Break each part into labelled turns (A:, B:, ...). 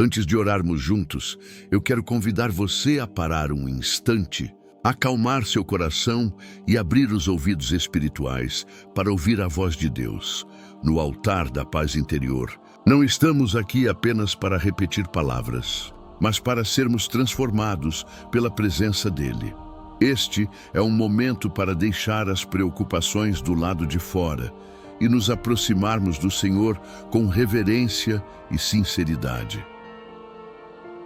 A: Antes de orarmos juntos, eu quero convidar você a parar um instante, acalmar seu coração e abrir os ouvidos espirituais para ouvir a voz de Deus, no altar da paz interior. Não estamos aqui apenas para repetir palavras, mas para sermos transformados pela presença dEle. Este é um momento para deixar as preocupações do lado de fora e nos aproximarmos do Senhor com reverência e sinceridade.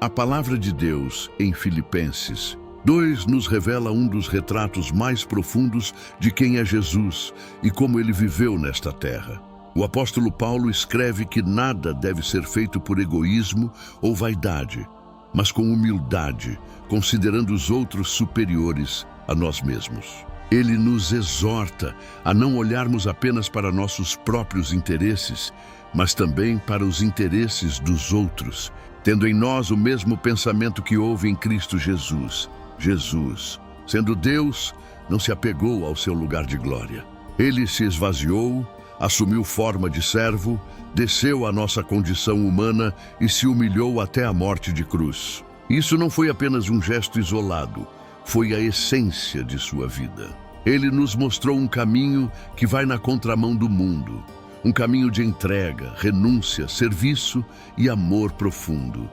A: A palavra de Deus, em Filipenses 2, nos revela um dos retratos mais profundos de quem é Jesus e como ele viveu nesta terra. O apóstolo Paulo escreve que nada deve ser feito por egoísmo ou vaidade, mas com humildade, considerando os outros superiores a nós mesmos. Ele nos exorta a não olharmos apenas para nossos próprios interesses, mas também para os interesses dos outros, tendo em nós o mesmo pensamento que houve em Cristo Jesus. Jesus, sendo Deus, não se apegou ao seu lugar de glória. Ele se esvaziou, assumiu forma de servo, desceu à nossa condição humana e se humilhou até a morte de cruz. Isso não foi apenas um gesto isolado, foi a essência de sua vida. Ele nos mostrou um caminho que vai na contramão do mundo, um caminho de entrega, renúncia, serviço e amor profundo.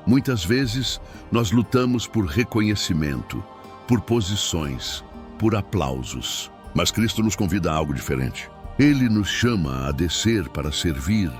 A: Muitas vezes, nós lutamos por reconhecimento, por posições, por aplausos. Mas Cristo nos convida a algo diferente. Ele nos chama a descer para servir,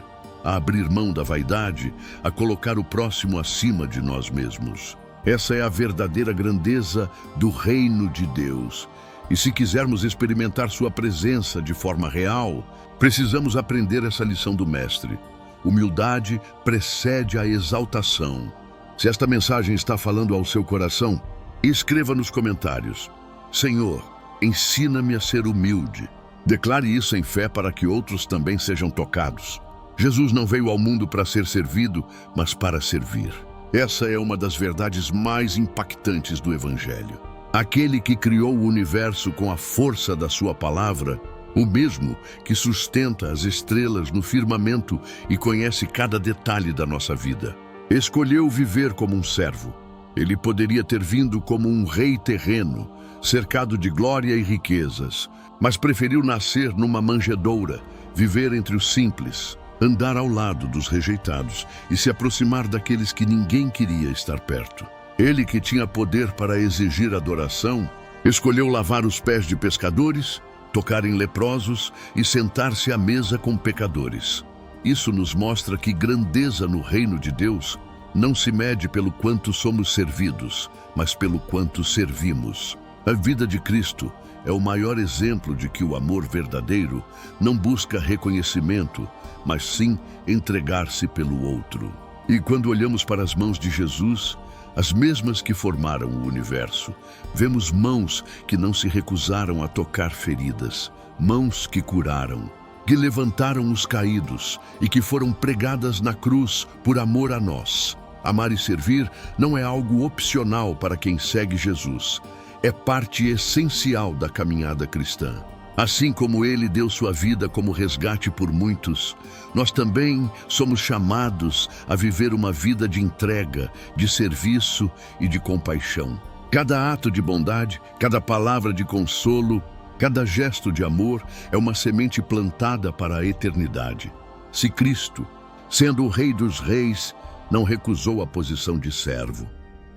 A: a abrir mão da vaidade, a colocar o próximo acima de nós mesmos. Essa é a verdadeira grandeza do reino de Deus. E se quisermos experimentar sua presença de forma real, precisamos aprender essa lição do Mestre. Humildade precede a exaltação. Se esta mensagem está falando ao seu coração, escreva nos comentários: Senhor, ensina-me a ser humilde. Declare isso em fé para que outros também sejam tocados. Jesus não veio ao mundo para ser servido, mas para servir. Essa é uma das verdades mais impactantes do Evangelho. Aquele que criou o universo com a força da sua palavra, o mesmo que sustenta as estrelas no firmamento e conhece cada detalhe da nossa vida, escolheu viver como um servo. Ele poderia ter vindo como um rei terreno, cercado de glória e riquezas, mas preferiu nascer numa manjedoura, viver entre os simples, andar ao lado dos rejeitados e se aproximar daqueles que ninguém queria estar perto. Ele, que tinha poder para exigir adoração, escolheu lavar os pés de pescadores, tocar em leprosos e sentar-se à mesa com pecadores. Isso nos mostra que grandeza no reino de Deus não se mede pelo quanto somos servidos, mas pelo quanto servimos. A vida de Cristo é o maior exemplo de que o amor verdadeiro não busca reconhecimento, mas sim entregar-se pelo outro. E quando olhamos para as mãos de Jesus, as mesmas que formaram o universo, vemos mãos que não se recusaram a tocar feridas, mãos que curaram, que levantaram os caídos e que foram pregadas na cruz por amor a nós. Amar e servir não é algo opcional para quem segue Jesus, é parte essencial da caminhada cristã. Assim como ele deu sua vida como resgate por muitos, nós também somos chamados a viver uma vida de entrega, de serviço e de compaixão. Cada ato de bondade, cada palavra de consolo, cada gesto de amor é uma semente plantada para a eternidade. Se Cristo, sendo o Rei dos Reis, não recusou a posição de servo,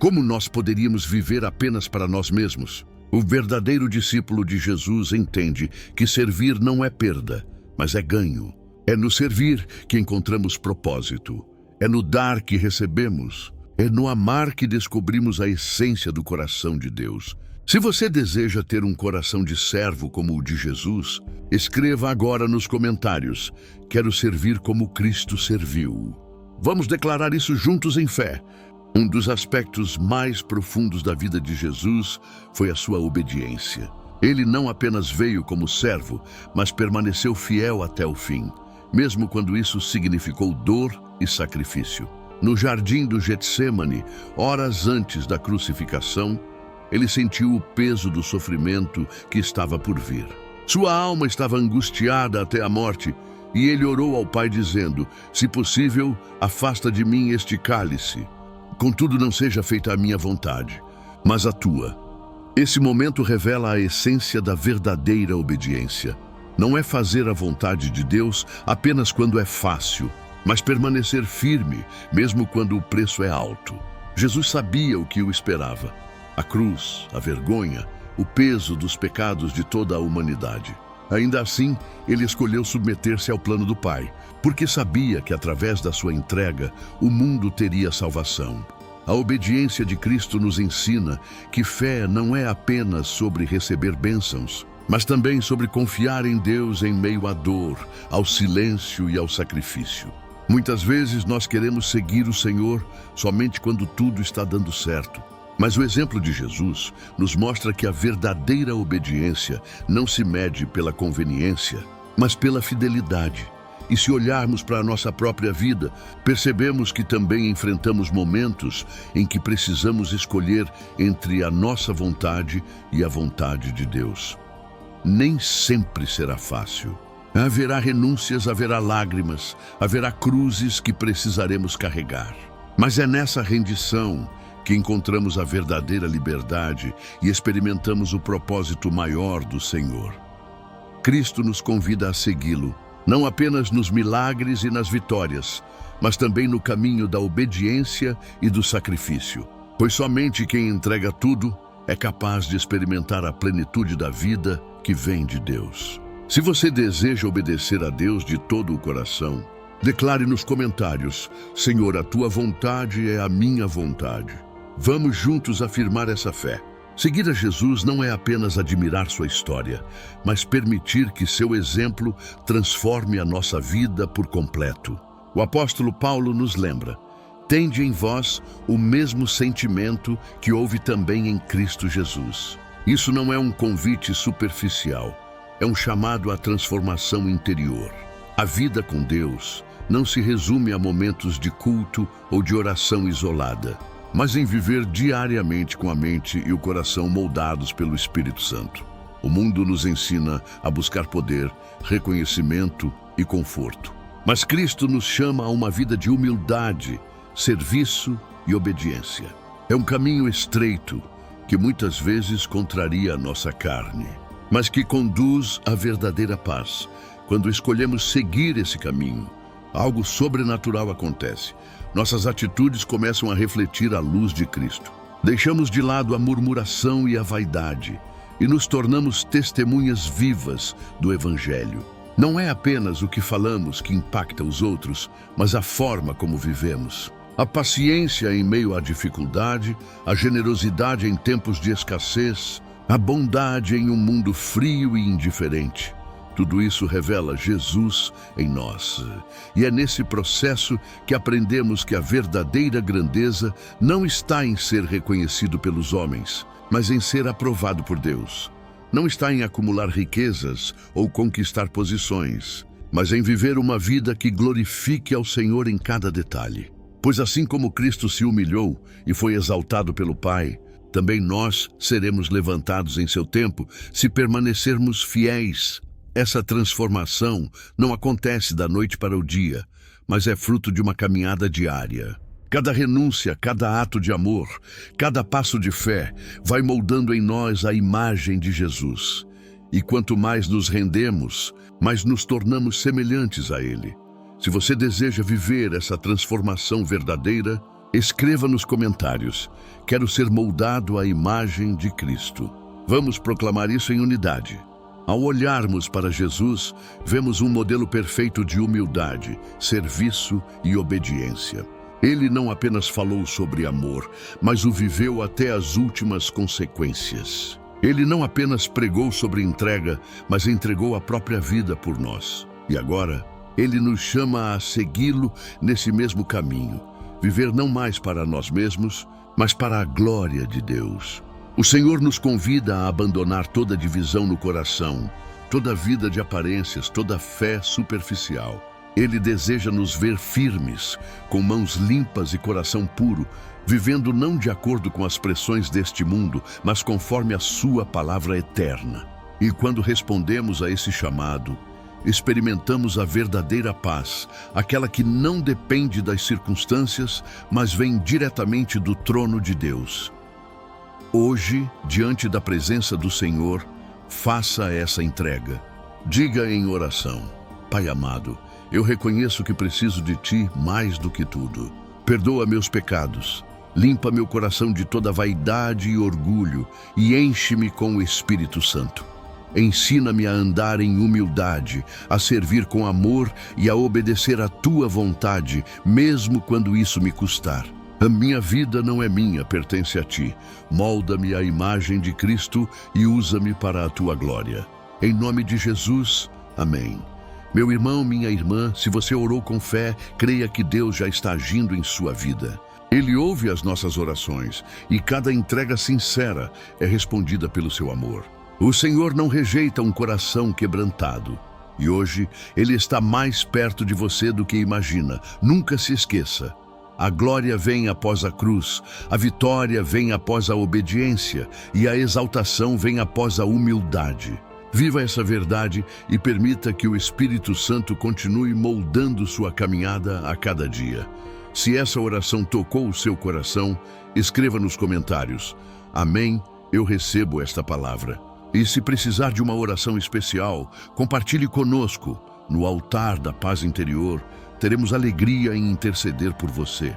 A: como nós poderíamos viver apenas para nós mesmos? O verdadeiro discípulo de Jesus entende que servir não é perda, mas é ganho. É no servir que encontramos propósito. É no dar que recebemos. É no amar que descobrimos a essência do coração de Deus. Se você deseja ter um coração de servo como o de Jesus, escreva agora nos comentários: quero servir como Cristo serviu. Vamos declarar isso juntos em fé. Um dos aspectos mais profundos da vida de Jesus foi a sua obediência. Ele não apenas veio como servo, mas permaneceu fiel até o fim, mesmo quando isso significou dor e sacrifício. No jardim do Getsêmani, horas antes da crucificação, ele sentiu o peso do sofrimento que estava por vir. Sua alma estava angustiada até a morte, E ele orou ao Pai dizendo: se possível, afasta de mim este cálice. Contudo, não seja feita a minha vontade, mas a tua. Esse momento revela a essência da verdadeira obediência. Não é fazer a vontade de Deus apenas quando é fácil, mas permanecer firme, mesmo quando o preço é alto. Jesus sabia o que o esperava: a cruz, a vergonha, o peso dos pecados de toda a humanidade. Ainda assim, ele escolheu submeter-se ao plano do Pai, porque sabia que através da sua entrega, o mundo teria salvação. A obediência de Cristo nos ensina que fé não é apenas sobre receber bênçãos, mas também sobre confiar em Deus em meio à dor, ao silêncio e ao sacrifício. Muitas vezes nós queremos seguir o Senhor somente quando tudo está dando certo. Mas o exemplo de Jesus nos mostra que a verdadeira obediência não se mede pela conveniência, mas pela fidelidade. E se olharmos para a nossa própria vida, percebemos que também enfrentamos momentos em que precisamos escolher entre a nossa vontade e a vontade de Deus. Nem sempre será fácil. Haverá renúncias, haverá lágrimas, haverá cruzes que precisaremos carregar. Mas é nessa rendição que encontramos a verdadeira liberdade e experimentamos o propósito maior do Senhor. Cristo nos convida a segui-lo, não apenas nos milagres e nas vitórias, mas também no caminho da obediência e do sacrifício. Pois somente quem entrega tudo é capaz de experimentar a plenitude da vida que vem de Deus. Se você deseja obedecer a Deus de todo o coração, declare nos comentários: Senhor, a tua vontade é a minha vontade. Vamos juntos afirmar essa fé. Seguir a Jesus não é apenas admirar sua história, mas permitir que seu exemplo transforme a nossa vida por completo. O apóstolo Paulo nos lembra: tende em vós o mesmo sentimento que houve também em Cristo Jesus. Isso não é um convite superficial, é um chamado à transformação interior. A vida com Deus não se resume a momentos de culto ou de oração isolada, mas em viver diariamente com a mente e o coração moldados pelo Espírito Santo. O mundo nos ensina a buscar poder, reconhecimento e conforto. Mas Cristo nos chama a uma vida de humildade, serviço e obediência. É um caminho estreito que muitas vezes contraria a nossa carne, mas que conduz à verdadeira paz. Quando escolhemos seguir esse caminho, algo sobrenatural acontece. Nossas atitudes começam a refletir a luz de Cristo. Deixamos de lado a murmuração e a vaidade e nos tornamos testemunhas vivas do Evangelho. Não é apenas o que falamos que impacta os outros, mas a forma como vivemos. A paciência em meio à dificuldade, a generosidade em tempos de escassez, a bondade em um mundo frio e indiferente. Tudo isso revela Jesus em nós. E é nesse processo que aprendemos que a verdadeira grandeza não está em ser reconhecido pelos homens, mas em ser aprovado por Deus. Não está em acumular riquezas ou conquistar posições, mas em viver uma vida que glorifique ao Senhor em cada detalhe. Pois assim como Cristo se humilhou e foi exaltado pelo Pai, também nós seremos levantados em seu tempo se permanecermos fiéis. Essa transformação não acontece da noite para o dia, mas é fruto de uma caminhada diária. Cada renúncia, cada ato de amor, cada passo de fé vai moldando em nós a imagem de Jesus. E quanto mais nos rendemos, mais nos tornamos semelhantes a Ele. Se você deseja viver essa transformação verdadeira, escreva nos comentários: quero ser moldado à imagem de Cristo. Vamos proclamar isso em unidade. Ao olharmos para Jesus, vemos um modelo perfeito de humildade, serviço e obediência. Ele não apenas falou sobre amor, mas o viveu até as últimas consequências. Ele não apenas pregou sobre entrega, mas entregou a própria vida por nós. E agora, Ele nos chama a segui-lo nesse mesmo caminho. Viver não mais para nós mesmos, mas para a glória de Deus. O Senhor nos convida a abandonar toda divisão no coração, toda vida de aparências, toda fé superficial. Ele deseja nos ver firmes, com mãos limpas e coração puro, vivendo não de acordo com as pressões deste mundo, mas conforme a sua palavra eterna. E quando respondemos a esse chamado, experimentamos a verdadeira paz, aquela que não depende das circunstâncias, mas vem diretamente do trono de Deus. Hoje, diante da presença do Senhor, faça essa entrega. Diga em oração: Pai amado, eu reconheço que preciso de Ti mais do que tudo. Perdoa meus pecados, limpa meu coração de toda vaidade e orgulho e enche-me com o Espírito Santo. Ensina-me a andar em humildade, a servir com amor e a obedecer à Tua vontade, mesmo quando isso me custar. A minha vida não é minha, pertence a Ti. Molda-me à imagem de Cristo e usa-me para a Tua glória. Em nome de Jesus, amém. Meu irmão, minha irmã, se você orou com fé, creia que Deus já está agindo em sua vida. Ele ouve as nossas orações e cada entrega sincera é respondida pelo seu amor. O Senhor não rejeita um coração quebrantado. E hoje, Ele está mais perto de você do que imagina. Nunca se esqueça. A glória vem após a cruz, a vitória vem após a obediência e a exaltação vem após a humildade. Viva essa verdade e permita que o Espírito Santo continue moldando sua caminhada a cada dia. Se essa oração tocou o seu coração, escreva nos comentários: Amém, eu recebo esta palavra. E se precisar de uma oração especial, compartilhe conosco. No altar da paz interior, teremos alegria em interceder por você.